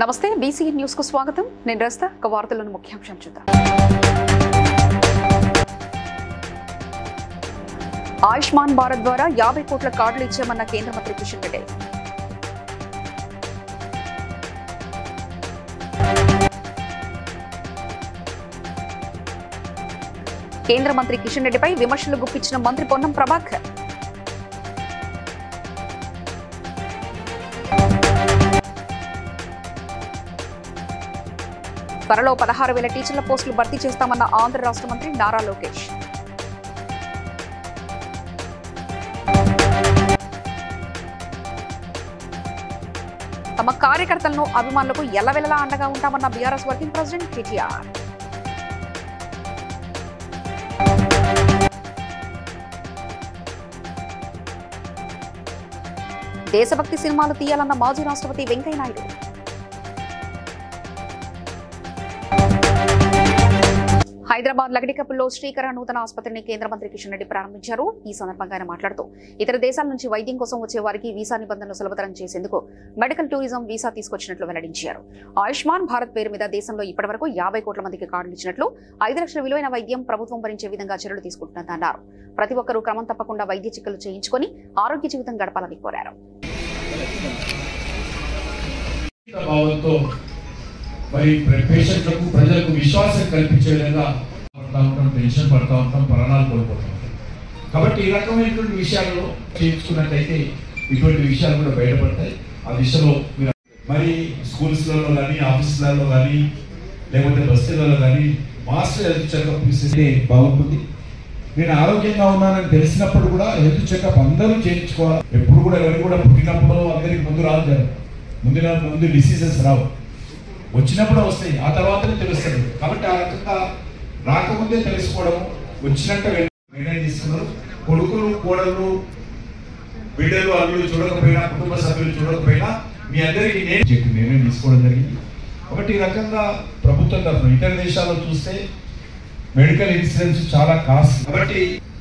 నమస్తే BC news కు స్వాగతం. నేను రస్తా. వార్తలను ముఖ్యాంశాలు చూద్దాం. ఆయుష్మాన్ భారత్ ద్వారా 50 కోట్ల కార్డులు ఇచ్చామన్న కేంద్ర మంత్రి కిషన్ రెడ్డి. కేంద్ర మంత్రి కిషన్ రెడ్డిపై విమర్శలు గుప్పించిన మంత్రి పొన్నం ప్రభాకర్. త్వరలో 16,000 టీచర్ల పోస్టులు భర్తీ చేస్తామన్న ఆంధ్ర రాష్ట్ర మంత్రి నారా లోకేష్. తమ కార్యకర్తలను అభిమానులకు ఎల్లవెల్లలా అండగా ఉంటామన్న బీఆర్ఎస్ వర్కింగ్ ప్రెసిడెంట్ కేటీఆర్. దేశభక్తి సినిమాలు తీయాలన్న మాజీ రాష్ట్రపతి వెంకయ్యనాయుడు. హైదరాబాద్ లగడికప్పుల్లో శ్రీకర నూతన ఆసుపత్రిని కేంద్ర మంత్రి కిషన్ రెడ్డి ప్రారంభించారు. ఈ సందర్భంగా ఆయన మాట్లాడుతూ ఇతర దేశాల నుంచి వైద్యం కోసం వచ్చే వారికి వీసా నిబంధనలు సులభతరం చేసేందుకు మెడికల్ టూరిజం వీసా తీసుకొచ్చినట్లు వెల్లడించారు. ఆయుష్మాన్ భారత్ పేరు మీద దేశంలో ఇప్పటివరకు 50 కోట్ల మందికి కార్డులు ఇచ్చినట్లు, 5 లక్షల విలువైన వైద్యం ప్రభుత్వం భరించే విధంగా చర్యలు తీసుకుంటుందన్నారు. ప్రతి ఒక్కరూ క్రమం తప్పకుండా వైద్య చికిత్సలు చేయించుకొని ఆరోగ్య జీవితం గడపాలని కోరారు. మరి పేషెంట్లకు ప్రజలకు విశ్వాసం కల్పించే విధంగా పడతా ఉంటాం, టెన్షన్ పడతా ఉంటాం, ప్రాణాలు కోల్పోతూ ఉంటాం. కాబట్టి ఈ రకమైనటువంటి విషయాల్లో చేయించుకున్నట్టయితే ఇటువంటి విషయాలు కూడా బయటపడతాయి. ఆ దిశలో మీరు మరి స్కూల్స్లలో కానీ, ఆఫీసులలో కానీ, లేకపోతే బస్తీలలో కానీ మాస్టర్ హెల్త్ చెకప్ ఇస్తే బాగుంటుంది. నేను ఆరోగ్యంగా ఉన్నానని తెలిసినప్పుడు కూడా హెల్త్ చెకప్ అందరూ చేయించుకోవాలి. ఎప్పుడు కూడా ఎవరు కూడా పుట్టినప్పుడు అందరికి ముందు రాదు, ముందు డిసీజెస్ రావు, వచ్చినప్పుడు వస్తాయి, ఆ తర్వాతనే తెలుస్తుంది. కాబట్టి ఆ రకంగా రాకముందే తెలుసుకోవడం, వచ్చినట్టు నిర్ణయం తీసుకున్నారు. కొడుకులు, కోడళ్ళు, బిడ్డలు, అల్లులు చూడకపోయినా, కుటుంబ సభ్యులు చూడకపోయినా మీ అందరికీ నేను చెప్పి నిర్ణయం తీసుకోవడం జరిగింది. కాబట్టి ఈ రకంగా ప్రభుత్వం తరఫున ఇతర దేశాల్లో చూస్తే మెడికల్ ఇన్సూరెన్స్ చాలా కాస్ట్. కాబట్టి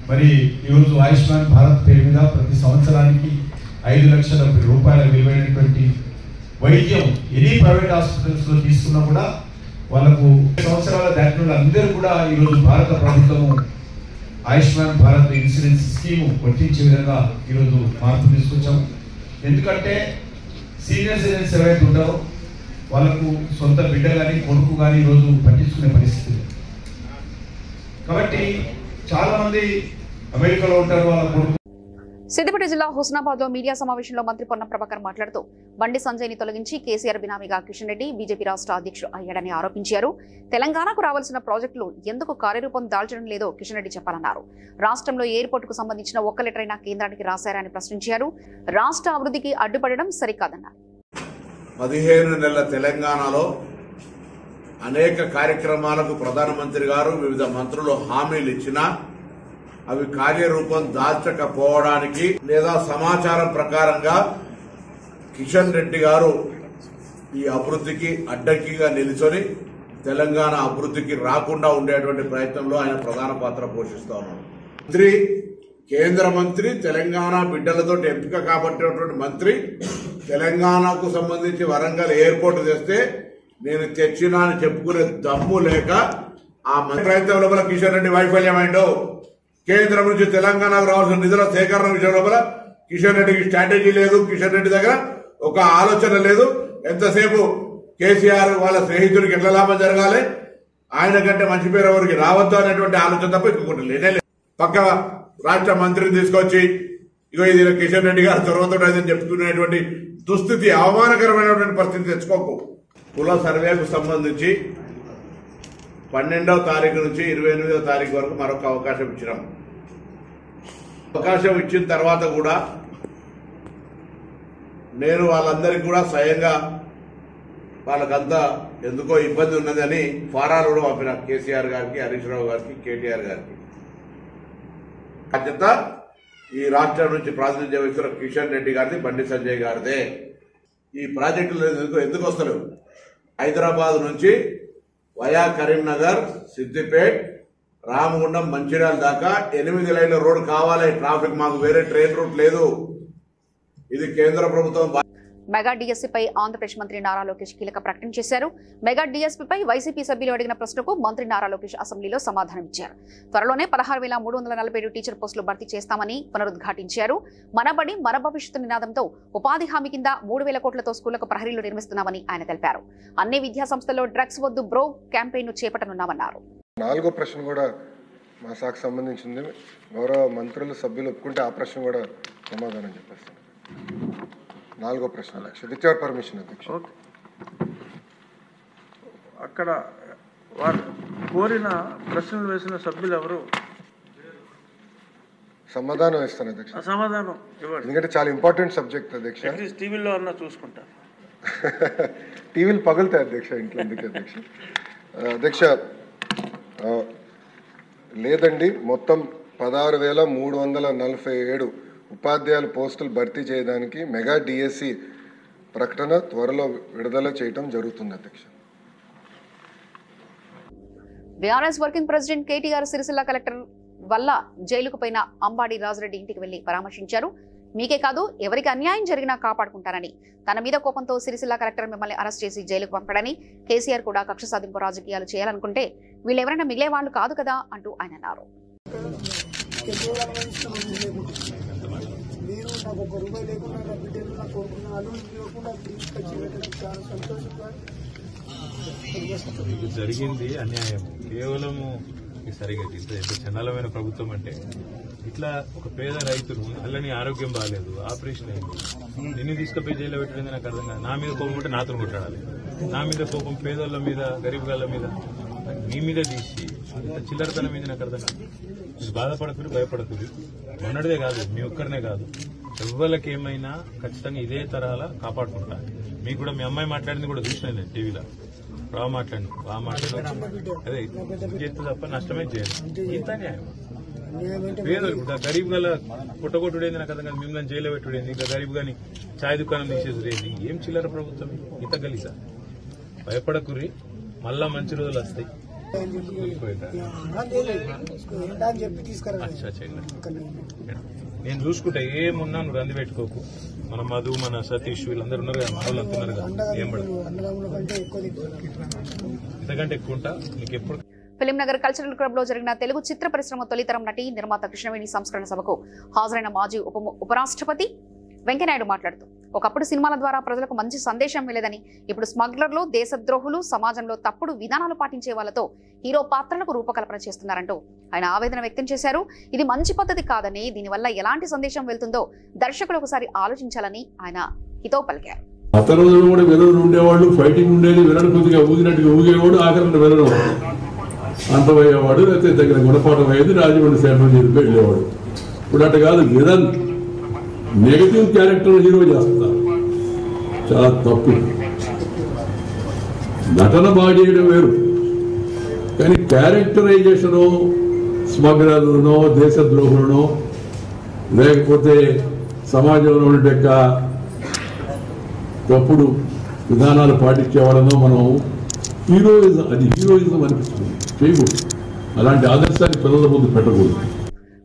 మరి ఈరోజు ఆయుష్మాన్ భారత్ పేరు మీద ప్రతి సంవత్సరానికి 5 లక్షల రూపాయల విలువైనటువంటి వైద్యం ఎనీ ప్రైవేట్ హాస్పిటల్స్ లో తీసుకున్నా కూడా వాళ్ళకు సంవత్సరాల దాటిన అందరూ కూడా ఈరోజు భారత ప్రభుత్వము ఆయుష్మాన్ భారత్ ఇన్సూరెన్స్ స్కీము వర్తించే విధంగా ఈరోజు మార్పు తీసుకొచ్చాము. ఎందుకంటే సీనియర్ సిటిజన్స్ ఎవరైతే ఉంటారో వాళ్ళకు సొంత బిడ్డ కానీ, కొడుకు కానీ ఈరోజు పట్టించుకునే పరిస్థితి. కాబట్టి చాలా మంది అమెరికాలో ఉంటారు, వాళ్ళ కొడుకు. సిద్దిపేట జిల్లా హుస్నాబాద్ లో మీడియా సమావేశంలో మంత్రి పొన్నం ప్రభాకర్ మాట్లాడుతూ బండి సంజయ్ ని తొలగించి కేసీఆర్ బినామీగా కిషన్ రెడ్డి బీజేపీ రాష్ట్ర అధ్యక్షుడు అయ్యాడని ఆరోపించారు. తెలంగాణకు రావాల్సిన ప్రాజెక్టులు ఎందుకు కార్యరూపం దాల్చడం లేదో కిషన్ రెడ్డి చెప్పాలన్నారు. రాష్ట్రంలో ఎయిర్పోర్ట్ కు సంబంధించిన ఒక్క లెటర్ అయినా కేంద్రానికి రాశారని ప్రశ్నించారు. రాష్ట్ర అభివృద్ధికి అడ్డుపడడం సరికాదన్నారు. 15 నెలల తెలంగాణలో అనేక కార్యక్రమాలకు ప్రధానమంత్రి గారు, వివిధ మంత్రులు హామీలు ఇచ్చినా అవి కార్యరూపం దాల్చకపోవడానికి లేదా సమాచారం ప్రకారంగా కిషన్ రెడ్డి గారు ఈ అభివృద్ధికి అడ్డంకిగా నిలుచొని తెలంగాణ అభివృద్ధికి రాకుండా ఉండేటువంటి ప్రయత్నంలో ఆయన ప్రధాన పాత్ర పోషిస్తా ఉన్నారు. కేంద్ర మంత్రి, తెలంగాణ బిడ్డలతో ఎంపిక కాబట్టినటువంటి మంత్రి తెలంగాణకు సంబంధించి వరంగల్ ఎయిర్పోర్ట్ తెస్తే నేను తెచ్చినా అని చెప్పుకునే దమ్ము లేక ఆ ప్రయత్నం లోపల కిషన్ రెడ్డి వైఫల్యమైందో, కేంద్రం నుంచి తెలంగాణకు రావాల్సిన నిధుల సేకరణ విషయం లోపల కిషన్ రెడ్డికి స్ట్రాటజీ లేదు, కిషన్ రెడ్డి దగ్గర ఒక ఆలోచన లేదు. ఎంతసేపు కేసీఆర్ వాళ్ళ స్నేహితుడికి ఎట్లా లాభం జరగాలి, ఆయన కంటే మంచి పేరు ఎవరికి రావద్దు అనేటువంటి ఆలోచన తప్ప ఇంకొకటి లేనే లేదు. పక్క రాష్ట్ర మంత్రిని తీసుకొచ్చి ఇగో ఇది కిషన్ రెడ్డి గారు చొరవతోడని చెప్పుకునేటువంటి దుస్థితి, అవమానకరమైనటువంటి పరిస్థితి తెచ్చుకోకు. కుల సర్వేకు సంబంధించి 12వ తారీఖు నుంచి 28వ తారీఖు వరకు మరొక అవకాశం ఇచ్చినాం. అవకాశం ఇచ్చిన తర్వాత కూడా నేను వాళ్ళందరికీ కూడా స్వయంగా వాళ్ళకంతా ఎందుకో ఇబ్బంది ఉన్నదని ఫారాలు కూడా పంపిన కేసీఆర్ గారికి, హరీష్ రావు గారికి, కేటీఆర్ గారికి. బాధ్యత ఈ రాష్ట్రం నుంచి ప్రాతినిధ్యం వహిస్తున్న కిషన్ రెడ్డి గారిది, బండి సంజయ్ గారిదే. ఈ ప్రాజెక్టులు ఎందుకు వస్తలేవు? హైదరాబాద్ నుంచి వయా కరీంనగర్, సిద్దిపేట్, రామగుండం, మంచిర్యాల దాకా 8 లైన్ల రోడ్డు కావాలి. ట్రాఫిక్ మాకు వేరే ట్రైన్ రూట్ లేదు. ఇది కేంద్ర ప్రభుత్వం మెగా డిఎస్పీపై ఆంధ్రప్రదేశ్ మంత్రి నారా లోకేష్ కీలక ప్రకటన చేశారు. మెగా డిఎస్పీపై వైసీపీ సభ్యులు అడిగిన ప్రశ్నకు మంత్రి నారా లోకేష్ అసెంబ్లీలో సమాధానమిచ్చారు. త్వరలోనే 16,347 టీచర్ పోస్టులు భర్తీ చేస్తామని పునరుద్ఘాటించారు. మనబడి మన భవిష్యత్తు నినాదంతో ఉపాధి హామీ కింద 3,000 కోట్లతో స్కూళ్లకు ప్రహరీలు నిర్మిస్తున్నామని ఆయన తెలిపారు. అన్ని విద్యా సంస్థల్లో డ్రగ్స్ వద్దు బ్రో క్యాంపెయిన్ ను చేపట్టనున్నామన్నారు. 4వ ప్రశ్న కూడా మా శాఖకు సంబంధించింది. గౌరవ మంత్రులు సభ్యులు ఒప్పుకుంటే ఆ ప్రశ్న కూడా సమాధానం చెప్పేస్తాను. 4వ ప్రశ్న విత్ యువర్ పర్మిషన్ అధ్యక్ష. అక్కడ వారు కోరిన ప్రశ్నలు వేసిన సభ్యులు ఎవరు? సమాధానం ఇస్తాను అధ్యక్ష. సమాధానం ఇవ్వండి, ఎందుకంటే చాలా ఇంపార్టెంట్ సబ్జెక్ట్ అధ్యక్ష. టీవీలో అన్నా చూసుకుంటా. టీవీలు పగులుతాయి అధ్యక్ష ఇంట్లో. ఎందుకు అధ్యక్ష? అధ్యక్ష లేదండి, మొత్తం 16,347 ఉపాధ్యాయుల పోస్టులు భర్తీ చేయడానికి మెగా డిఎస్సి ప్రకటన త్వరలో విడుదల చేయడం జరుగుతుంది అధ్యక్ష. BRS working president KTR Sircilla collector వల్ల జైలుకు పోయిన అంబాడి రాజరెడ్డి ఇంటికి వెళ్లి పరామర్శించారు. మీకే కాదు ఎవరికి అన్యాయం జరిగినా కాపాడుకుంటారని, తన మీద కోపంతో సిరిసిల్ల కలెక్టర్ మిమ్మల్ని అరెస్ట్ చేసి జైలుకు పంపడని, కేసీఆర్ కూడా కక్ష సాధింపు రాజకీయాలు చేయాలనుకుంటే వీళ్ళెవరైనా మిగిలే వాళ్ళు కాదు కదా అంటూ ఆయన అన్నారు. జరిగింది అన్యాయం కేవలము సరిగా ఇంత చండాలమైన ప్రభుత్వం అంటే ఇట్లా ఒక పేద రైతును అల్లని ఆరోగ్యం బాగాలేదు, ఆపరేషన్ అయింది, నిన్ను తీసుకుపోయి జైల్లో పెట్టడం నాకు అర్థం కాదు. నా మీద కోపం ఉంటే నాతో కొట్టాడాలి, నా మీద కోపం పేదోళ్ళ మీద గరీబ్ గాళ్ళ మీద మీ మీద తీసి ఇంత చిల్లరతనం మీద నాకు అర్థం కాదు. మీరు బాధపడకూడదు, భయపడకూడదు. మొన్నటిదే కాదు, మీ ఒక్కరినే కాదు, ఎవ్వరికి ఏమైనా ఖచ్చితంగా ఇదే తరహాలా కాపాడుకుంటా. మీకు కూడా మీ అమ్మాయి మాట్లాడింది కూడా చూసినాను నేను టీవీలో. బాగా మాట్లాడి అదే చేస్తే తప్ప నష్టమే చేయాలి. ఇంత న్యాయం పేదలు గరీబ్ గల పుట్టగొట్టుడేంది నాకు అర్థం కాదు. మిమ్మల్ని జైల్లో పెట్టుడేంది, ఇంకా గరీబ్ గాని ఛాయ్ దుకాణం తీసేసుడేంది. ఏం చిల్లర ప్రభుత్వం ఇంత గలీసా? భయపడకుర్రి, మళ్ళా మంచి రోజులు వస్తాయి. నేను చూసుకుంటా, ఏమున్నా నువ్వు రంది పెట్టుకోకు. మన మధు, మన సతీష్ వీళ్ళందరూ ఉన్నారు కదా, మన వాళ్ళు అంటున్నారు కదా, ఏం పడదు. ఇంతకంటే ఎక్కువ ఉంటా నీకు ఎప్పుడు. ఫిలింనగర్ కల్చరల్ క్లబ్ లో జరిగిన తెలుగు చిత్ర పరిశ్రమ తొలితరం నటి నిర్మాత కృష్ణవేణి సంస్కరణ సభకు హాజరైన మాజీ ఉపరాష్ట్రపతి వెంకయ్యనాయుడు మాట్లాడుతూ, ఒకప్పుడు సినిమాల ద్వారా ప్రజలకు మంచి సందేశం వెళ్ళేదని, ఇప్పుడు స్మగ్లర్లు, దేశద్రోహులు, సమాజంలో తప్పుడు విధానాలు పాటించే వాళ్లతో హీరో పాత్రలకు రూపకల్పన చేస్తున్నారంటూ ఆయన ఆవేదన వ్యక్తం చేశారు. ఇది మంచి పద్ధతి కాదని, దీనివల్ల ఎలాంటి సందేశం వెళ్తుందో దర్శకులు ఒకసారి ఆలోచించాలని ఆయన హితవు పలికారు. అత రోజులు కూడా వినరు ఉండేవాళ్ళు, ఫైటింగ్ ఉండేది, వినడు కొద్దిగా ఊగినట్టుగా ఊగేవాడు, ఆఖరణ వినడం అంతమయ్యేవాడు, లేకపోతే దగ్గర గుణపాఠం అయ్యేది, రాజమండ్రి సేవలు చేసి వెళ్ళేవాడు. ఇప్పుడు అట్ట కాదు, విలన్ నెగటివ్ క్యారెక్టర్ హీరో చేస్తారు, చాలా తప్పు. నటన బాగా చేయడం వేరు, కానీ క్యారెక్టరైజేషను స్మగ్లర్లనో, దేశద్రోహులనో, లేకపోతే సమాజంలో ఉండే తప్పుడు విధానాలు పాటించేవాళ్ళనో మనం హీరోయిజం, అది హీరోయిజం అనిపిస్తుంది, చేయకూడదు. అలాంటి ఆదర్శాన్ని పిల్లల ముందు పెట్టకూడదు.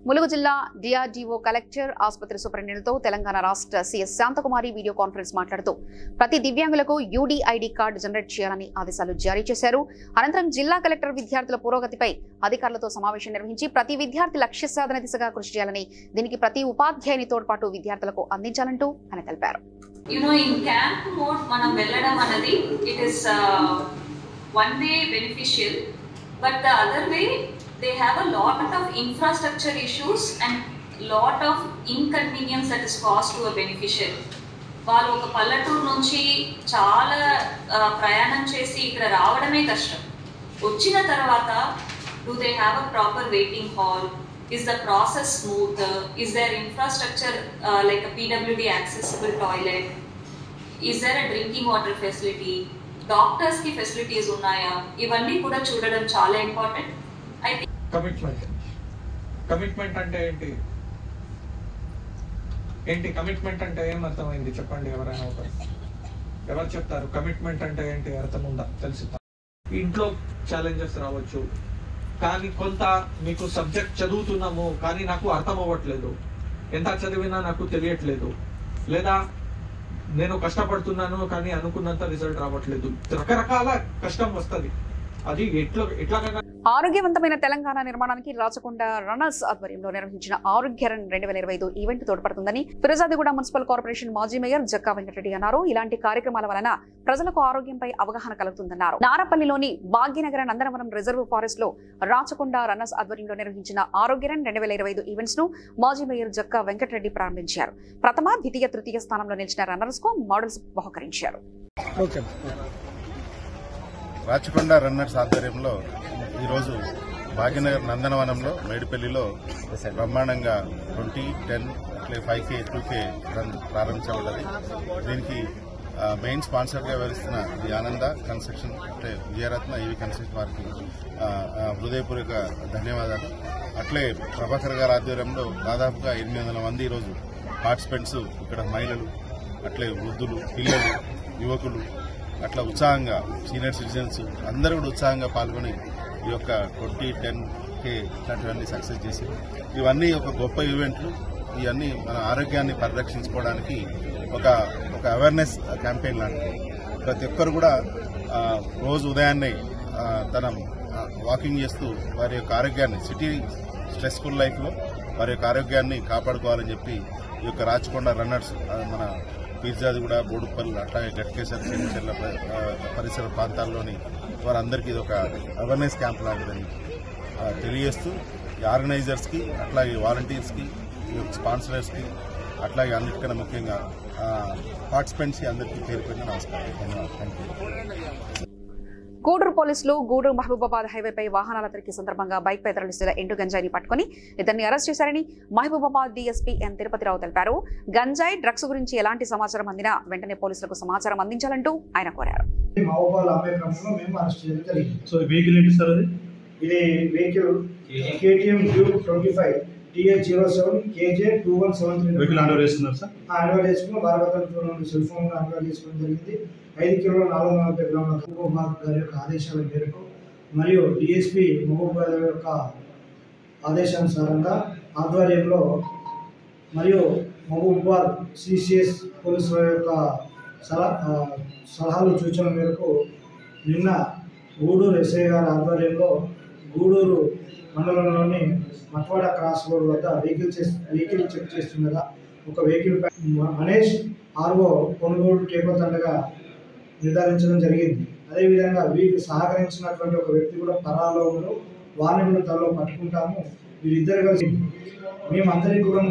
ములుగు జిల్లా డిఆర్డీఓ కలెక్టర్, ఆసుపత్రి సూపరింటెండెంట్తో తెలంగాణ రాష్ట్ర సీఎస్ శాంతకుమారి వీడియో కాన్ఫరెన్స్ మాట్లాడుతూ ప్రతి దివ్యాంగులకు యూడీఐడి కార్డు జనరేట్ చేయాలని ఆదేశాలు జారీ చేశారు. అనంతరం జిల్లా కలెక్టర్ విద్యార్థుల పురోగతిపై అధికారులతో సమావేశం నిర్వహించి ప్రతి విద్యార్థి లక్ష్య సాధన దిశగా కృషి చేయాలని, దీనికి ప్రతి ఉపాధ్యాయుని తోడ్పాటు విద్యార్థులకు అందించాలంటూ ఆయన తెలిపారు. in camp mode manam velladam anadi it is one way beneficial, but the other way they have a lot of infrastructure issues and lot of inconvenience that is caused to a beneficiary. వాళ్ళు ఒక పల్లెటూరు నుంచి చాలా ప్రయాణం చేసి ఇక్కడ రావడమే కష్టం. వచ్చిన తర్వాత do they have a proper waiting hall? Is the process smooth? Is there infrastructure like a PWD accessible toilet? Is there a drinking water facility? Doctors ki facilities unnaya? Ivanni kuda chudadam chaala important. I think commitment అంటే ఏంటి? Commitment అంటే ఏం అర్థమైంది చెప్పండి ఎవరైనా ఒకరు. ఎవరు చెప్తారు కమిట్మెంట్ అంటే ఏంటి? అర్థం ఉందా? తెలిసి ఇంట్లో ఛాలెంజెస్ రావచ్చు, కానీ కొంత మీకు సబ్జెక్ట్ చదువుతున్నాము కానీ నాకు అర్థం అవ్వట్లేదు, ఎంత చదివినా నాకు తెలియట్లేదు, లేదా నేను కష్టపడుతున్నాను కానీ అనుకున్నంత రిజల్ట్ రావట్లేదు. రకరకాల కష్టం వస్తుంది. అది ఎట్లా ఆరోగ్యవంతమైన తెలంగాణ నిర్మాణానికి రాచకొండ రన్నర్స్ ఆధ్వర్యంలో నిర్వహించిన ఆరోగ్య రన్ 2025 ఈవెంట్ తోడ్పడుతుందని ఫిరోజాదిగూడ మున్సిపల్ కార్పొరేషన్ మాజీ మేయర్ జక్కా వెంకటరెడ్డి అన్నారు. ఇలాంటి కార్యక్రమాల వలన ప్రజలకు ఆరోగ్యంపై అవగాహన కలుగుతుందన్నారు. నారపల్లిలోని భాగ్యనగర నందనవనం రిజర్వ్ ఫారెస్ట్ లో రాచకొండ రన్నర్స్ ఆధ్వర్యంలో నిర్వహించిన ఆరోగ్య రన్ 2025 ఈవెంట్స్ ను మాజీ మేయర్ జక్కా వెంకటరెడ్డి ప్రారంభించారు. ప్రథమ, ద్వితీయ, తృతీయ స్థానంలో నిలిచిన రన్నర్స్ కు మోడల్స్ బహుకరించారు. రాచకొండ రన్నర్స్ ఆధ్వర్యంలో ఈరోజు భాగ్యనగర్ నందనవనంలో మేడిపల్లిలో బ్రహ్మాండంగా 20, 10, అట్లే 5K, 2K రన్ ప్రారంభించబడ్డది. దీనికి మెయిన్ స్పాన్సర్గా వ్యవహరిస్తున్న ది ఆనంద కన్స్ట్రక్షన్ అంటే విజయరత్న ఈవీ కన్స్ట్రక్షన్ వారికి హృదయపూర్వక ధన్యవాదాలు. అట్లే ప్రభాకర్ గారి ఆధ్వర్యంలో దాదాపుగా 800 మంది ఈరోజు పార్టిసిపెంట్స్, ఇక్కడ మహిళలు, అట్లే వృద్ధులు, పిల్లలు, యువకులు అట్లా ఉత్సాహంగా సీనియర్ సిటిజన్స్ అందరూ కూడా ఉత్సాహంగా పాల్గొని ఈ యొక్క 20, 10K ఇట్లాంటివన్నీ సక్సెస్ చేసి ఇవన్నీ ఒక గొప్ప ఈవెంట్లు. ఇవన్నీ మన ఆరోగ్యాన్ని పరిరక్షించుకోవడానికి ఒక అవేర్నెస్ క్యాంపెయిన్ లాంటిది. ప్రతి ఒక్కరు కూడా రోజు ఉదయాన్నే తన వాకింగ్ చేస్తూ వారి యొక్క ఆరోగ్యాన్ని సిటీ స్ట్రెస్ఫుల్ లైఫ్లో వారి యొక్క ఆరోగ్యాన్ని కాపాడుకోవాలని చెప్పి ఈ యొక్క రాచకొండ రన్నర్స్ మన పీర్జాదిగూడ, బోడుపల్లి, అట్లాగే గట్కేసర్, చెల్ల పరిసర ప్రాంతాల్లోని వారందరికీ ఇది ఒక అవేర్నెస్ క్యాంప్ లాంటిదని తెలియజేస్తూ ఈ ఆర్గనైజర్స్కి, అట్లాగే వాలంటీర్స్కి, స్పాన్సరర్స్కి, అట్లాగే అన్నిటికన్నా ముఖ్యంగా పార్టిసిపెంట్స్కి అందరికీ పేరు నమస్కారం. Thank you. గూడూరు పోలీసులు గూడూరు మహబూబాబాద్ హైవేపై వాహనాల తనిఖీ సందర్భంగా బైక్ పై తరలిస్తున్న ఎండు గంజాయిని పట్టుకుని ఇద్దరిని అరెస్ట్ చేశారని మహబూబాబాద్ డీఎస్పీ ఎన్ తిరుపతిరావు తెలిపారు. గంజాయి, డ్రగ్స్ గురించి ఎలాంటి సమాచారం అందినా వెంటనే పోలీసులకు సమాచారం అందించాలంటూ ఆయన కోరారు. TH07 KJ 2173 vehicle hand over చేస్తున్నారు సార్. హ్యాండ్ ఓవర్ చేసుకుని భారతదేశంలో సెల్ ఫోన్ హ్యాండ్ ఓవర్ చేసుకోవడం జరిగింది. 5 కిలోల 440 గ్రాముల మహబూబాబాద్ గారి యొక్క ఆదేశాల మేరకు మరియు డిఎస్పీ మహబూబాబాద్ యొక్క ఆదేశానుసారంగా ఆధ్వర్యంలో మరియు మహబూబాబాద్ సిసిఎస్ పోలీసుల యొక్క సలహాలు సూచనల మేరకు నిన్న గూడూరు ఎస్ఐ గారి ఆధ్వర్యంలో గూడూరు మండలంలోని మట్వాడ క్రాస్ రోడ్ వద్ద వెహికల్ చెక్ చేస్తుండగా ఒక వెహికల్ పై మనీష్ ఆర్ఓ కొనుగోలు కేపతండగా నిర్ధారించడం జరిగింది. అదేవిధంగా వీరికి సహకరించినటువంటి ఒక వ్యక్తి కూడా పరాలో ఉన్నారు. వారిని కూడా త్వరలో పట్టుకుంటాము. వీరిద్దరు కలిసి మేమందరికీ కూడా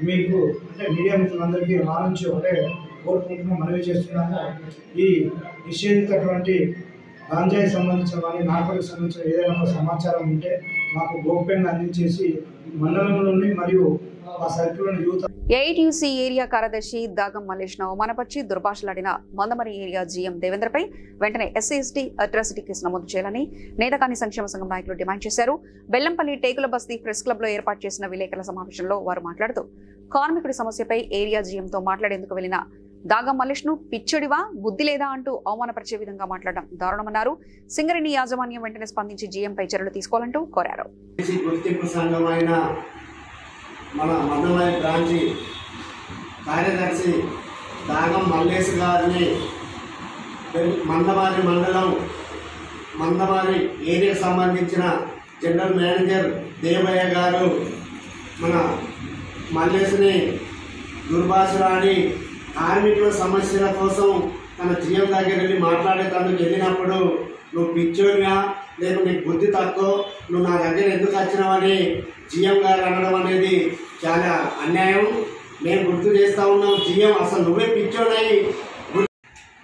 మీకు అంటే మీడియా మిత్రులందరికీ మా నుంచి ఒకటే కోరుకుంటున్నాము, మనవి చేస్తున్నాము. ఈ నిషేధించినటువంటి గాంజాయి సంబంధించిన కానీ నార్కోటిక్ సంబంధించిన ఏదైనా ఒక సమాచారం ఉంటే మాకు గోప్యంగా అందించేసి మండలంలోని మరియు ఆ సర్కిల్లోని యూత్ ఏఐటీయూసీ ఏరియా కార్యదర్శి దాగం మల్లేష్ను అవమానపరిచి దుర్భాషలాడిన మందమరి ఏరియా జీఎం దేవేంద్రపై వెంటనే ఎస్సీ/ఎస్టీ అట్రాసిటీ కేసు నమోదు చేయాలని నేతకాని సంక్షేమ సంఘం నాయకులు డిమాండ్ చేశారు. బెల్లంపల్లి టేకుల బస్తీ ప్రెస్ క్లబ్ లో ఏర్పాటు చేసిన విలేకరుల సమావేశంలో వారు మాట్లాడుతూ కార్మికుడి సమస్యపై ఏరియా జీఎంతో మాట్లాడేందుకు వెళ్లిన దాగం మల్లేష్ను పిచ్చడివా, బుద్ధి లేదా అంటూ అవమానపరిచే విధంగా మాట్లాడడం దారుణమన్నారు. సింగరేణి యాజమాన్యం వెంటనే స్పందించి జీఎంపై చర్యలు తీసుకోవాలంటూ కోరారు. మన మందమరి బ్రాంచి కార్యదర్శి దాగం మల్లేష్ గారిని మందమారి మండలం మందమారి ఏరియాకు సంబంధించిన జనరల్ మేనేజర్ దేవయ్య గారు మన మల్లేష్ని దుర్భాషలాడి కార్మికుల సమస్యల కోసం తన జీఎం దగ్గర వెళ్ళి మాట్లాడేటందుకు వెళ్ళినప్పుడు నువ్వు పిచ్చోడిగా లేదు, నీకు బుద్ధి తక్కువ, నువ్వు నా దగ్గర ఎందుకు వచ్చినావని జీఎం గారు అనడం అనేది చాలా అన్యాయం. మేము గుర్తు చేస్తా ఉన్నాం, జీఎం అసలు నువ్వే పిచ్చోడై.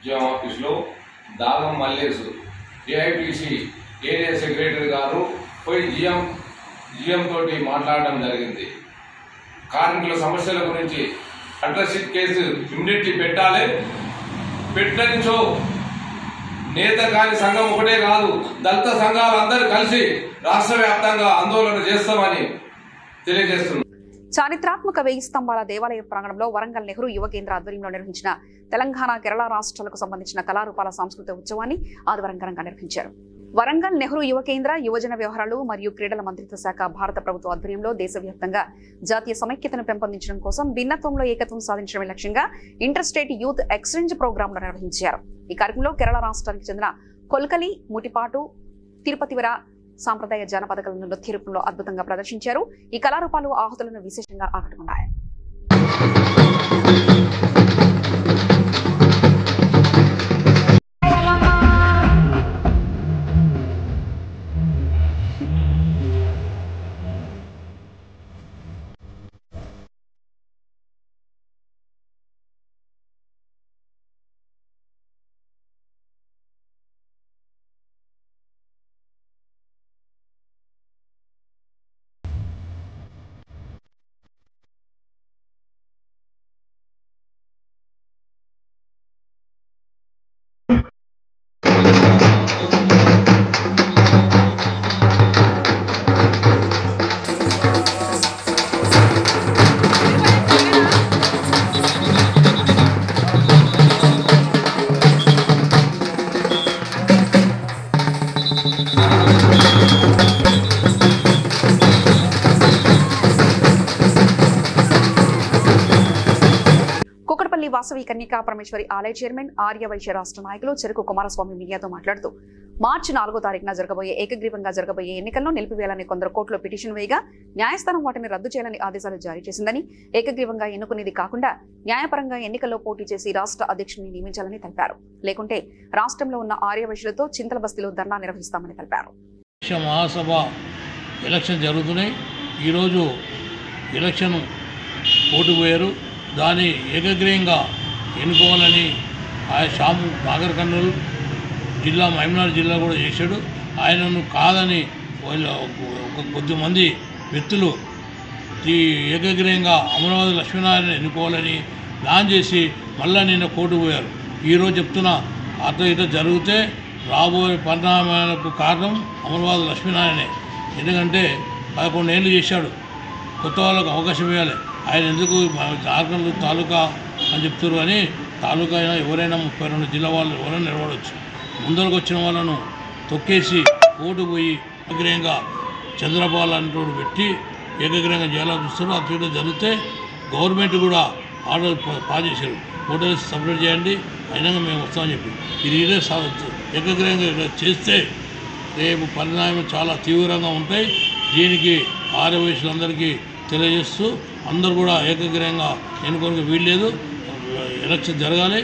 జీఎం ఆఫీస్లో దాగం మల్లేష్ ఏఐటీసీ ఏరియా సెక్రటరీ గారు పోయి జీఎం తోటి మాట్లాడడం జరిగింది. కార్మికుల సమస్యల గురించి అట్రాసిటీ కేసు ఇమ్మీడియట్లీ పెట్టాలి. పెట్టనిచో నేత కాని సంఘం ఒకటే కాదు, దళిత సంఘాలు అందరూ కలిసి రాష్ట్ర వ్యాప్తంగా ఆందోళన చేస్తామని తెలియజేస్తున్నారు. చారిత్రాత్మక 1000 స్తంభాల దేవాలయ ప్రాంగణంలో వరంగల్ నెహ్రూ యువ కేంద్ర ఆధ్వర్యంలో నిర్వహించిన తెలంగాణ, కేరళ రాష్ట్రాలకు సంబంధించిన కళారూపాల సాంస్కృతిక ఉత్సవాన్ని ఆదివారం ఘనంగా నిర్వహించారు. వరంగల్ నెహ్రూ యువ కేంద్ర యువజన వ్యవహారాలు మరియు క్రీడల మంత్రిత్వ శాఖ భారత ప్రభుత్వ ఆధ్వర్యంలో దేశవ్యాప్తంగా జాతీయ సమైక్యతను పెంపొందించడం కోసం భిన్నత్వంలో ఏకత్వం సాధించడమే లక్ష్యంగా ఇంటర్ స్టేట్ యూత్ ఎక్స్చేంజ్ ప్రోగ్రాంను నిర్వహించారు. ఈ కార్యక్రమంలో కేరళ రాష్ట్రానికి చెందిన కొల్కలి, ముటిపాటు, తిరుపతివర సాంప్రదాయ జానపద కళలను నృత్య రూపంలో అద్భుతంగా ప్రదర్శించారు. ఈ కళారూపాలు ఆహుతులను విశేషంగా ఆకట్టుకున్నాయి. వాసవి కన్యకా పరమేశ్వరి ఆలయ చైర్మన్ ఆర్య వైశ్య రాష్ట్ర నాయకులు చెరుకు కుమారస్వామి మీడియాతో మాట్లాడుతూ మార్చి 4వ తారీఖున జరగబోయే ఏకగ్రీవంగా జరగబోయే ఎన్నికల్లో నిలిపివేయాలని కొందరు కోర్టులో పిటిషన్ వేయగా న్యాయస్థానం వాటిని రద్దు చేయాలని ఆదేశాలు జారీ చేసిందని, ఏకగ్రీవంగా ఎన్నుకునేది కాకుండా న్యాయపరంగా ఎన్నికల్లో పోటీ చేసి రాష్ట్ర అధ్యక్షుడిని నియమించాలని తెలిపారు. లేకుంటే రాష్ట్రంలో ఉన్న ఆర్య వైశ్యులతో చింతల బస్తీలో ధర్నా నిర్వహిస్తామని తెలిపారు. మహాసభ ఎలక్షన్ జరుగుతున్నాయి. ఈరోజు ఎలక్షన్ ఓటు పోయారు. దాన్ని ఏకగ్రీయంగా ఎన్నుకోవాలని శ్యాము నాగర్ కర్నూలు జిల్లా మహబూబ్నగర్ జిల్లా కూడా చేశాడు. ఆయనను కాదని ఒక కొద్దిమంది వ్యక్తులు ఈ ఏకగ్రీయంగా అమరావతి లక్ష్మీనారాయణ ఎన్నుకోవాలని ప్లాన్ చేసి మళ్ళీ నిన్న కోర్టు పోయారు. ఈరోజు చెప్తున్నా అట్లా ఇట్లా జరిగితే రాబోయే పరిణామాలకు కారణం అమరావతి లక్ష్మీనారాయణే. ఎందుకంటే 11 ఏళ్ళు చేశాడు. కొత్త వాళ్ళకు అవకాశం ఇవ్వాలి. ఆయన ఎందుకు జార్ఖండ్ తాలూకా అని చెప్తారు కానీ తాలూకా అయినా ఎవరైనా 32 జిల్లా వాళ్ళు ఎవరైనా నిలబడవచ్చు. ముందరకు వచ్చిన వాళ్ళను తొక్కేసి ఓటు పోయి ఏకగ్రీయంగా చంద్రబాబు అంటోడు పెట్టి ఏకగ్రీయంగా చేయాలని చూస్తారు. అట్లా జరిగితే గవర్నమెంట్ కూడా ఆర్డర్ పాస్ చేశారు. ఓటర్లు సపరేట్ చేయండి, అయినా మేము వస్తామని చెప్పి ఇది ఇదే ఏకగ్రీయంగా చేస్తే రేపు పరిణామం చాలా తీవ్రంగా ఉంటాయి. దీనికి ఆర్య వయసులందరికీ తెలియజేస్తూ అందరూ కూడా ఏకగ్రీయంగా ఎన్నుకోవడానికి వీల్లేదు. ఎలక్షన్ జరగాలి.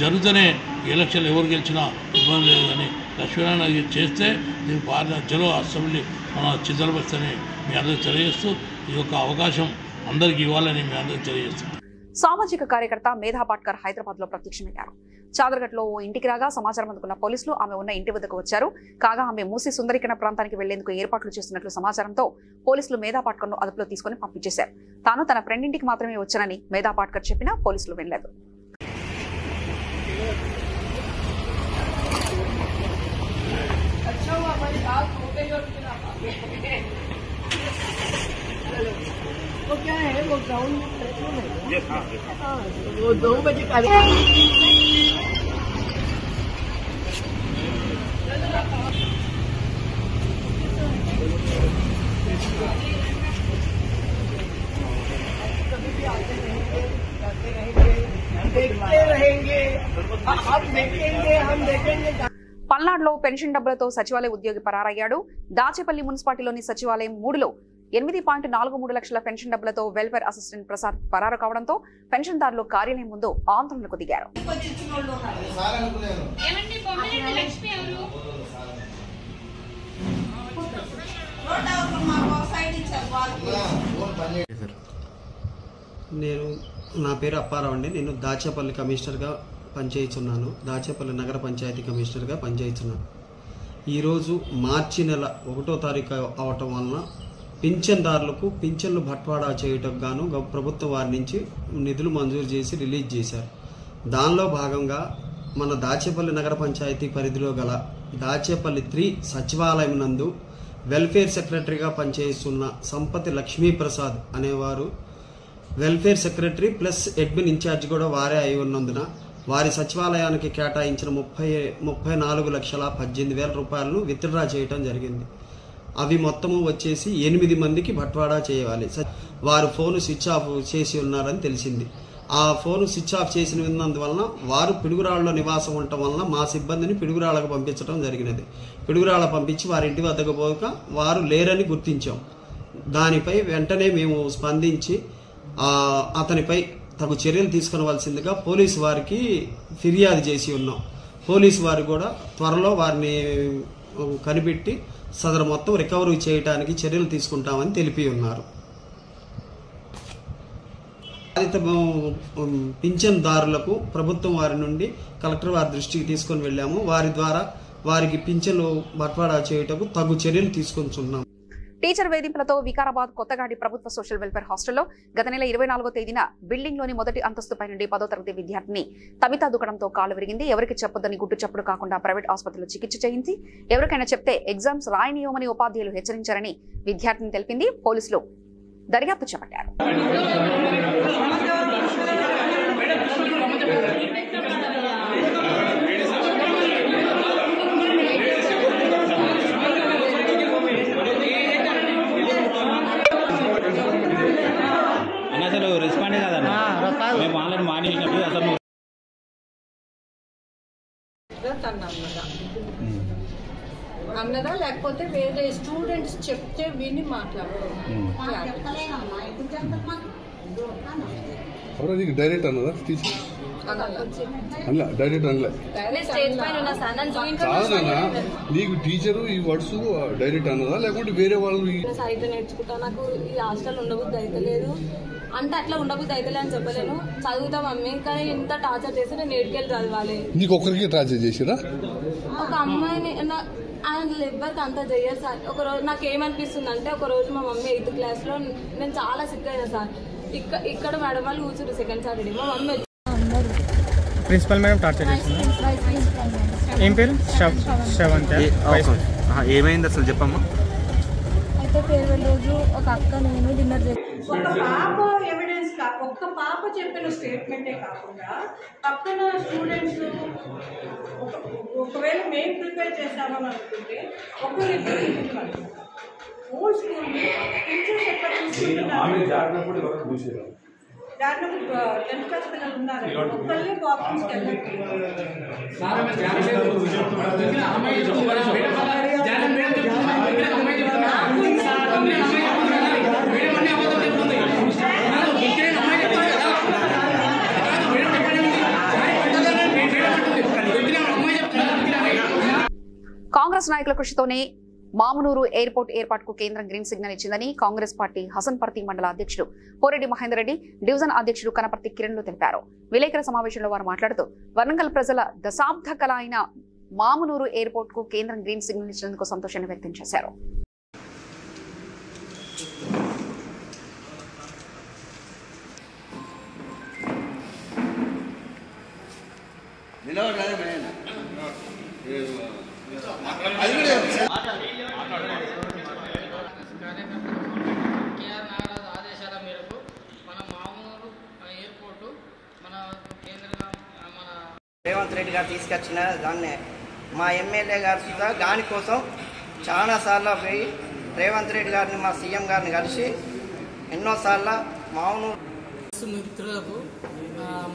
జరుగుతూనే ఎలక్షన్ ఎవరు గెలిచినా ఇబ్బంది లేదు కానీ లక్ష్మీనారాయణ చేస్తే దీనికి చలో అసెంబ్లీ మన చిత్తలబస్తని మీ అందరికీ తెలియజేస్తూ ఈ యొక్క అవకాశం అందరికీ ఇవ్వాలని మీ అందరికీ తెలియజేస్తాం. సామాజిక కార్యకర్త మేధా పాట్కర్ హైదరాబాద్ లో ప్రత్యక్షమయ్యారు. చాదర్ఘట్లో ఓ ఇంటికి రాగా సమాచారం అందుకున్న పోలీసులు ఆమె ఉన్న ఇంటి వద్దకు వచ్చారు. కాగా ఆమె మూసి సుందరీకరణ ప్రాంతానికి వెళ్లేందుకు ఏర్పాట్లు చేస్తున్నట్లు సమాచారంతో పోలీసులు మేధా పాట్కర్ ను అదుపులో తీసుకుని పంపించేశారు. తాను తన ఫ్రెండ్ ఇంటికి మాత్రమే వచ్చానని మేధా పాట్కర్ చెప్పినా పోలీసులు వినలేదు. वो 2 बजे పల్నాడులో పెన్షన్ డబ్బులతో సచివాలయ ఉద్యోగి పరారయ్యాడు. దాచేపల్లి మున్సిపాలిటీలోని సచివాలయం 3లో 8.43 లక్షల పెన్షన్ డబ్బులతో వెల్ఫేర్ అసిస్టెంట్ ప్రసాద్ పరారు కావడంతో పెన్షన్దారులు కార్యాలయం ముందు ఆందోళనకు దిగారు. నా పేరు అప్పారావు అండి. నేను దాచేపల్లి కమిషనర్గా పనిచేస్తున్నాను. దాచేపల్లి నగర పంచాయతీ కమిషనర్గా పనిచేస్తున్నాను. ఈరోజు మార్చి నెల 1వ తారీఖు అవటం వలన పింఛన్దారులకు పింఛన్లు బట్వాడా చేయటం గాను ప్రభుత్వం వారి నుంచి నిధులు మంజూరు చేసి రిలీజ్ చేశారు. దానిలో భాగంగా మన దాచేపల్లి నగర పంచాయతీ పరిధిలో గల దాచేపల్లి 3 సచివాలయం నందు వెల్ఫేర్ సెక్రటరీగా పనిచేస్తున్న సంపతి లక్ష్మీప్రసాద్ అనేవారు welfare secretary plus admin incharge కూడా వారే అయి ఉన్నందున వారి సచివాలయానికి కేటాయించిన 34,18,000 రూపాయలను విత్డ్రా చేయడం జరిగింది. అవి మొత్తము వచ్చేసి 8 మందికి బట్వాడా చేయాలి. వారు ఫోన్ స్విచ్ ఆఫ్ చేసి ఉన్నారని తెలిసింది. ఆ ఫోన్ స్విచ్ ఆఫ్ చేసినందువలన వారు పిడుగురాళ్ళలో నివాసం ఉండటం వలన మా సిబ్బందిని పిడుగురాళ్ళకు పంపించడం జరిగినది. పిడుగురాళ్ళ పంపించి వారి ఇంటి వద్దకు పోక వారు లేరని గుర్తించాం. దానిపై వెంటనే మేము స్పందించి అతనిపై తగు చర్యలు తీసుకునవలసిందిగా పోలీసు వారికి ఫిర్యాదు చేసి ఉన్నాం. పోలీసు వారు కూడా త్వరలో వారిని కనిపెట్టి సదరు మొత్తం రికవరీ చేయడానికి చర్యలు తీసుకుంటామని తెలిపి ఉన్నారు. బాధిత పింఛన్దారులకు ప్రభుత్వం వారి నుండి కలెక్టర్ వారి దృష్టికి తీసుకొని వెళ్ళాము. వారి ద్వారా వారికి పింఛన్లు బట్వాడా చేయుటకు తగు చర్యలు తీసుకుంటున్నాం. టీచర్ వేధింపులతో వికారాబాద్ కొత్తగాడి ప్రభుత్వ సోషల్ వెల్ఫేర్ హాస్టల్లో గత నెల 24వ తేదీన బిల్డింగ్లోని మొదటి అంతస్తుపై నుండి 10వ తరగతి విద్యార్థిని తమిత దుకడంతో కాలు విరిగింది. ఎవరికి చెప్పొద్దని గుట్టు చప్పుడు కాకుండా ప్రైవేట్ ఆసుపత్రిలో చికిత్స చేయించి ఎవరికైనా చెప్తే ఎగ్జామ్స్ రాయనీయమని ఉపాధ్యాయులు హెచ్చరించారని విద్యార్థిని తెలిపింది. పోలీసులు దర్యాప్తు చేపట్టారు. అసలు రెస్పాండ్ కాదన్నా మేము ఆన్లైన్ మానేసినప్పుడు అసలు అన్నదా లేకపోతే వేరే స్టూడెంట్స్ చెప్తే విని మాట్లాడతారు. డైరెక్ట్ అన్నదా టీచర్ డైరెక్ట్ అనలే కాదన్నా నీకు టీచరు ఈ వర్డ్స్ డైరెక్ట్ అన్నదా లేకుంటే వేరే వాళ్ళు సాహిత్యం నేర్చుకుంటా నాకు ఈ హాస్టల్ ఉండబుద్ధి అయితే లేదు అంటే అట్లా ఉండబుద్ధి అయితే అని చెప్పలేను. చదువుతా మమ్మీ కానీ ఇంత టార్చర్ చేసి నేను ఏడుకెళ్ళి చదవాలి. నీకు ఒక్కరికి టార్చర్ చేసిరా? ఒక అమ్మాయిని ఆయన ఎవ్వరికి అంత చెయ్యరు సార్. ఒక రోజు నాకు ఏమనిపిస్తుంది అంటే ఒక రోజు మా మమ్మీ 8th క్లాస్లో నేను చాలా సిక్ అయినా సార్. ఇక్కడ మేడం వాళ్ళు కూర్చుంటారు సెకండ్ సాటర్డే మా మమ్మీ ప్రిన్సిపల్ మేడం టార్చర్ చేసింది. ఏం పేరు? శ్రవంతి. ఏమైంది అసలు చెప్పమ్మా. అయితే ఫేర్వెల్ రోజు ఒక అక్క నేను డిన్నర్ చేసి ఒక పాప ఎవిడెన్స్ ఒక్క పాప చెప్పిన స్టేట్మెంటే కాకుండా పక్కన స్టూడెంట్స్ ఒకవేళ మేము ప్రిపేర్ చేస్తామని అనుకుంటే ఒకరిద్దరు ఓల్డ్ స్కూల్ టీచర్స్ ఎక్కడ చూసుకుంటున్నారు జారినప్పుడు 10th క్లాస్ పిల్లలు ఉన్నారు ఒక్కళ్ళే బాత్రూమ్స్కి కాంగ్రెస్ నాయకుల కృషితోనే మామునూరు ఎయిర్పోర్ట్ ఏర్పాటుకు కేంద్రం గ్రీన్ సిగ్నల్ ఇచ్చిందని కాంగ్రెస్ పార్టీ హసన్పర్తి మండల అధ్యక్షుడు పోరెడ్డి మహేందర్ రెడ్డి, డివిజన్ అధ్యక్షుడు కనపర్తి కిరణ్లు తెలిపారు. విలేకరుల సమావేశంలో వారు మాట్లాడుతూ వరంగల్ ప్రజల దశాబ్ద కళ అయిన మామునూరు ఎయిర్పోర్ట్ కు కేంద్రం గ్రీన్ సిగ్నల్ ఇచ్చినందుకు సంతోషాన్ని వ్యక్తం చేశారు. ఆదేశాల మేరకు మన మామూలు ఎయిర్పోర్టు మన కేంద్రంగా మన రేవంత్ రెడ్డి గారు తీసుకొచ్చిన దాన్నే మా ఎమ్మెల్యే గారు సుధా దానికోసం చాలాసార్లు పోయి రేవంత్ రెడ్డి గారిని మా సీఎం గారిని కలిసి ఎన్నోసార్లు మామూలు మిత్రులకు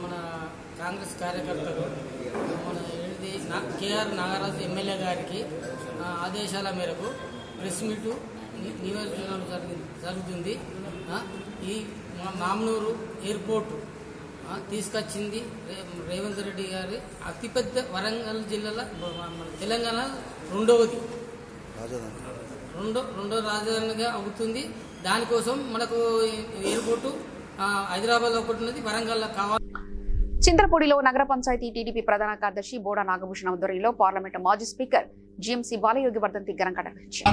మన కాంగ్రెస్ కార్యకర్తలు మన కేఆర్ నాగరాజు ఎమ్మెల్యే గారికి ఆదేశాల మేరకు ప్రెస్ మీటు నియోజకవర్గంలో జరుగుతుంది. ఈ మామనూరు ఎయిర్పోర్టు తీసుకొచ్చింది రేవంత్ రెడ్డి గారి అతిపెద్ద వరంగల్ జిల్లాలో మన తెలంగాణ రెండో రాజధానిగా అవుతుంది. దానికోసం మనకు ఎయిర్పోర్టు హైదరాబాద్లో ఒకటి ఉన్నది, వరంగల్లో కావాలి. చింతలపూడిలో నగర పంచాయతీ టీడీపీ ప్రధాన కార్యదర్శి బోడా నాగభూషణ ఆధ్వర్యంలో పార్లమెంటు మాజీ స్పీకర్ జీఎంసీ బాలయోగి వర్ధంతి ఘనంగా నిర్వహించారు.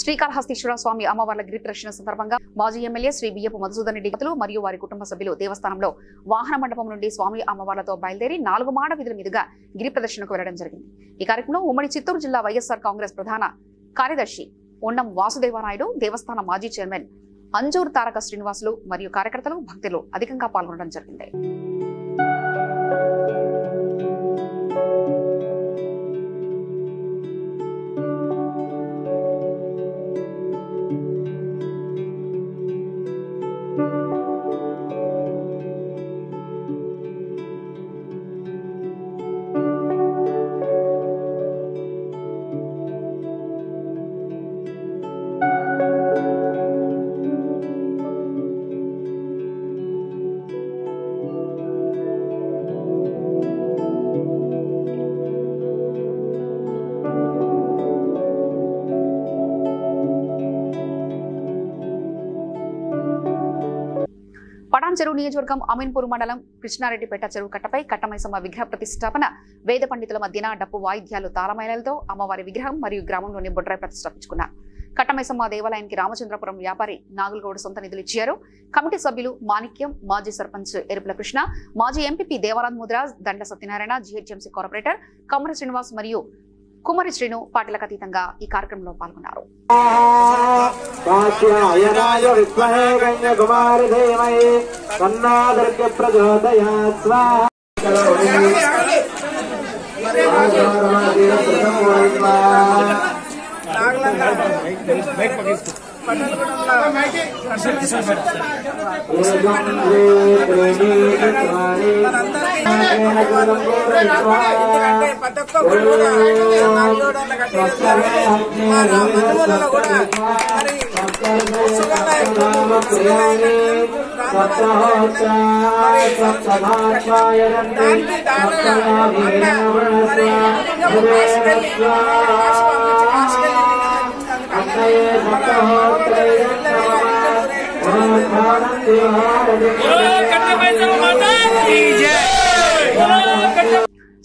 శ్రీకాళహస్తీశ్వర స్వామి అమ్మవార్ల గిరి ప్రదర్శన సందర్భంగా మాజీ ఎమ్మెల్యే శ్రీ బియ్యపు మధుసూదన్ రెడ్డి మరియు వారి కుటుంబ సభ్యులు దేవస్థానంలో వాహన మండపం నుండి స్వామి అమ్మవార్లతో బయలుదేరి 4 మాడ వీధుల మీదుగా గిరి ప్రదర్శనకు వెళ్లడం జరిగింది. ఈ కార్యక్రమంలో ఉమ్మడి చిత్తూరు జిల్లా వైఎస్ఆర్ కాంగ్రెస్ ప్రధాన కార్యదర్శి ఉన్నం వాసుదేవనాయుడు, దేవస్థాన మాజీ చైర్మన్ అంజూర్ తారక శ్రీనివాసులు మరియు కార్యకర్తలు, భక్తులు అధికంగా పాల్గొనడం జరిగింది. చెరువు నియోజకవర్గం అమీన్పూర్ మండలం కృష్ణారెడ్డిపేట చెరువు కట్టపై కట్టమైసమ్మ విగ్రహ ప్రతిష్టాపన వేద పండితుల మధ్యన డప్పు వాయిద్యాలు తాళమేళలతో అమ్మవారి విగ్రహం మరియు గ్రామంలోని బొడ్రాయి ప్రతిష్టాపించుకున్నారు. కట్టమైసమ్మ దేవాలయానికి రామచంద్రపురం వ్యాపారి నాగులగౌడ్ సొంత నిధులు ఇచ్చారు. కమిటీ సభ్యులు మాణిక్యం, మాజీ సర్పంచ్ ఎరుపుల కృష్ణ, మాజీ ఎంపీపీ దేవరాజ్ ముద్రాజ్, దండ సత్యనారాయణ, జీహెచ్ఎంసీ కార్పొరేటర్ కమ్మరి శ్రీనివాస్ మరియు కుమారి శ్రీను పార్టీలకు అతీతంగా ఈ కార్యక్రమంలో పాల్గొన్నారు.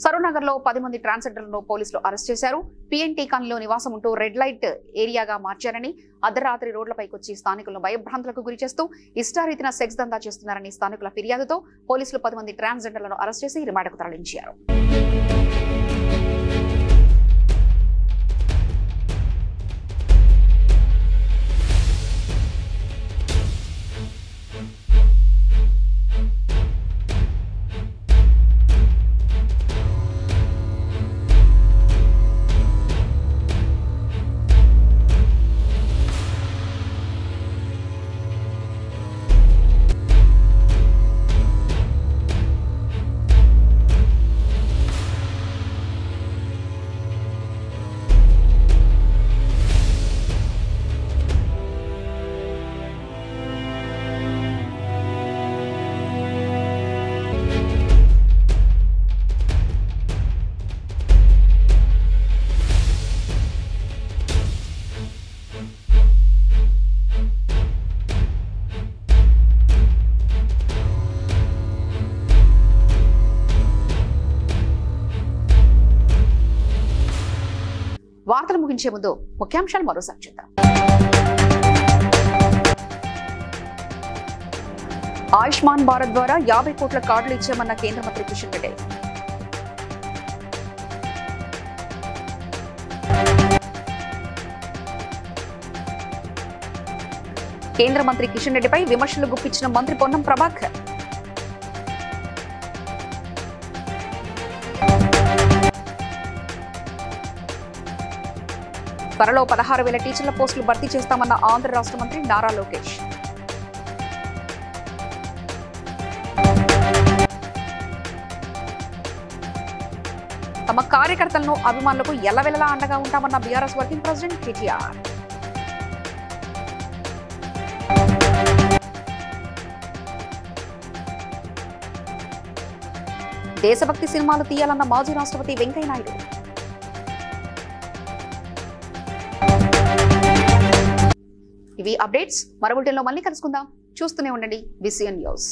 సరూనగర్ లో 10 మంది ట్రాన్స్జెండర్లను పోలీసులు అరెస్ట్ చేశారు. పిఎన్టీ కాలనీలో నివాసం ఉంటూ రెడ్ లైట్ ఏరియాగా మార్చారని, అర్ధరాత్రి రోడ్లపైకి వచ్చి స్థానికులను భయభ్రాంతులకు గురి చేస్తూ ఇష్టారీతిన సెక్స్ దందా చేస్తున్నారని స్థానికుల ఫిర్యాదుతో పోలీసులు 10 మంది ట్రాన్స్జెండర్లను అరెస్ట్ చేసి రిమాండ్కు తరలించారు. వార్తలు ముగించే ముందు ముఖ్యాంశాలు మరోసారి చూద్దాం. ఆయుష్మాన్ భారత్ ద్వారా 50 కోట్ల కార్డులు ఇచ్చామన్న కేంద్ర మంత్రి కిషన్ రెడ్డి. కేంద్ర మంత్రి కిషన్ రెడ్డిపై విమర్శలు గుప్పించిన మంత్రి పొన్నం ప్రభాకర్. త్వరలో 16,000 టీచర్ల పోస్టులు భర్తీ చేస్తామన్న ఆంధ్ర రాష్ట్ర మంత్రి నారా లోకేష్. తమ కార్యకర్తలను, అభిమానులకు ఎల్లవెల్లలా అండగా ఉంటామన్న బీఆర్ఎస్ వర్కింగ్ ప్రెసిడెంట్ కేటీఆర్. దేశభక్తి సినిమాలు తీయాలన్న మాజీ రాష్ట్రపతి వెంకయ్యనాయుడు. ఇవి అప్డేట్స్. మరో బులెటిన్లో మళ్ళీ కలుసుకుందాం. చూస్తూనే ఉండండి VCN news.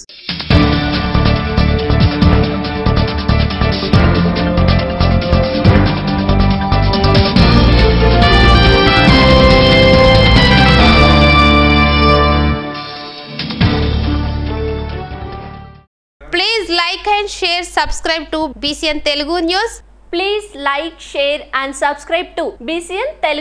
subscribe to BCN Telugu News. Please like, share and subscribe to BCN Telugu.